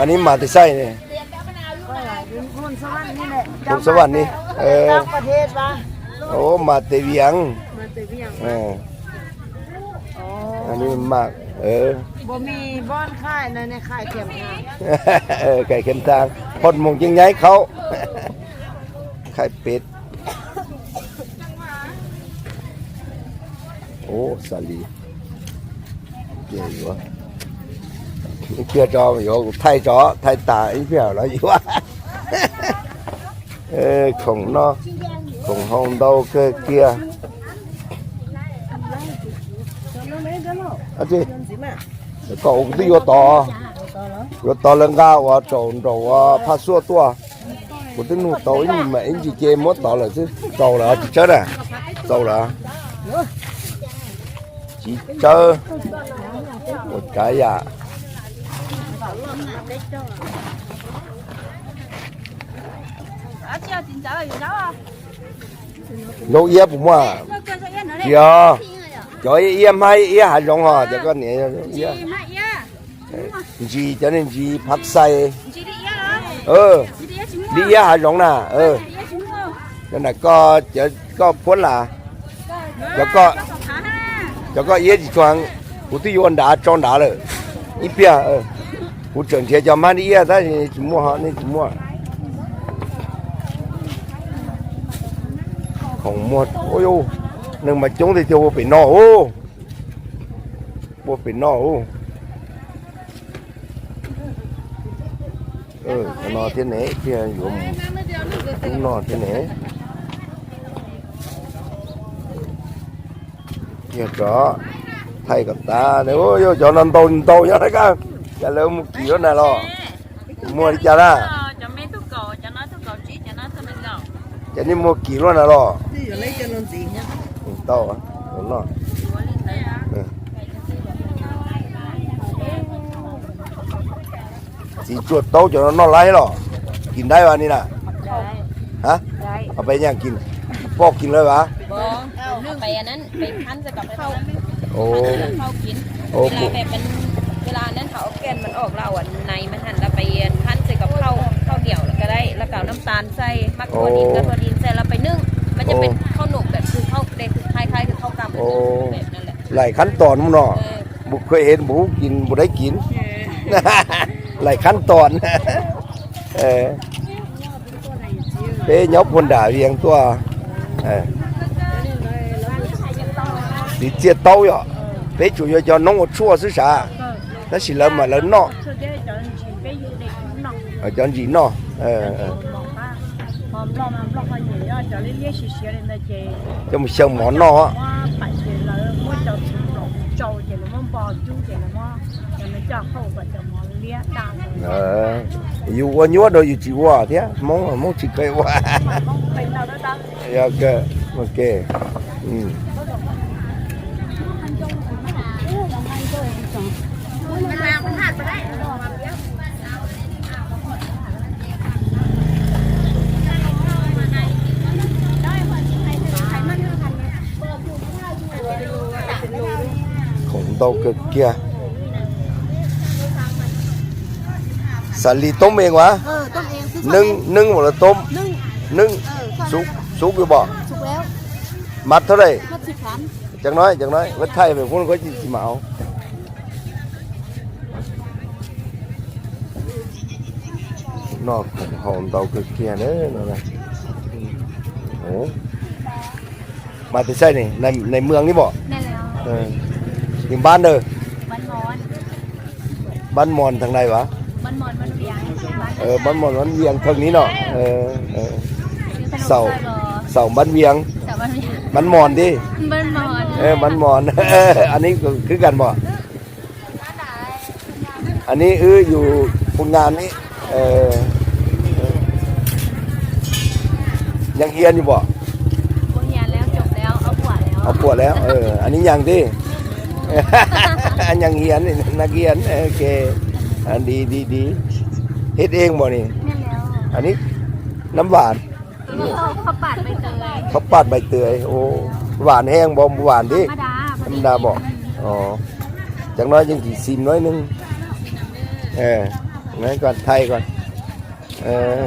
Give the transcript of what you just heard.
อันนี้มาแต่ไส้เนี่ยบุญสวรรค์นี่แหละ บุญสวรรค์นี่ต่างประเทศวะโอ้มาแต่เวียงมาแต่เวียงอันนี้มากบ่มีบ้อนค่ายในค่ายเข็มทางไก่เข็มทางพดมงจิงย้ายเขาไข่เป็ดโอ้สาลีเกี่ยวอยู่วะเกี่ยวจออยู่ไทยจอไทยตาอีเปี่ยวแล้วอยู่วะของนอของห้องเดาเกี่ยวanh chị có ông tí vô to lên cao và trộn rồi phát xua tua một cái nụ tối nhưng mà anh chị chê mất to là chứ tàu là chị chết à tàu là chị chơi một cái à lâu yếp cũng mà giờ cho em hay em hạt giống hả cho con này gì cho nên gì phát say đi em hạt giống nè cái này có cuốn là cho có em gì choàng cụ tí vô đá tròn đá rồi ít bia cụ trưởng chế cho mang đi em ta thì chỉ mua họ nên chỉ mua không mua ôi ô nhưng mà chúng thì chưa bị nổ bộ bị nổ nó thế này kia dùng nó thế này kia chó thayกับตาnếu vô cho nó to nhá đấy các trả lời một kilo này lo mua đi chả ra cho nên mua kilo này lo to à nó chỉ chuột tấu cho nó lái rồiกินได้วะนี่น่ะฮะเอาไปย่างกินพอกกินเลยไปวะอันนั้นไปพันกับข้าวโอ้ข้าวกินเวลาแบบมันเวลานั้นเขาเอาแกนมันออกเราอ่ะในมันหั่นแล้วไปพันกับข้าวเหนียวแล้วก็ได้แล้วก็น้ำตาลใส่มักถั่วดินกับถั่วดินใส่แล้วไปนึ่งมันจะเป็นข้าวหนุกแบบคือข้าวเด็กคือคล้ายๆคือข้าวกำแบบนั้นแหละหลายขั้นตอนมั้งเนาะบุเคยเห็นบุกินบุได้กินหลายขั้นตอนเป๊ยกคนด่าเรียงตัวđi chia tàu vậy, bé chủ yếu cho nông một chua xứ xả, nó chỉ lớn mà lớn nọ, ở cho gì nọ, cho một sông món nọ, dù qua nhúa đâu dù chỉ qua thế, món chỉ cây qua, ok, khổng tàu cực kia xả lì tôm eng quá nưng một là tôm nưng súp cái bò mặt thôi đây chẳng nói vết thay về không có gì mạo nó hồn tàu cực kia nữa này ủa mà từ xây này mương đi bỏ những ban đời ban mòn thằng này hả ban mòn ban viếng thằng ní nọ sầu ban viếng ban mòn đi ban mònอันนี้คือกันบ่อันนี้อยู่ผลงานนี้ยังเฮียนอยู่บ่เฮียนแล้วจบแล้วเอาปวดแล้วอันนี้ยังดิอันยังเฮียนนักเฮียนโอเคอันดีเฮ็ดเองบ่นี่อันนี้น้ำหวานเขาปาดใบเตยโอ้หวานแห้งบ่หวานดิธรรมดาบ่อ๋อจังน้อยยังสิซิมน้อยนึง ไหนก่อนไทยก่อนเออ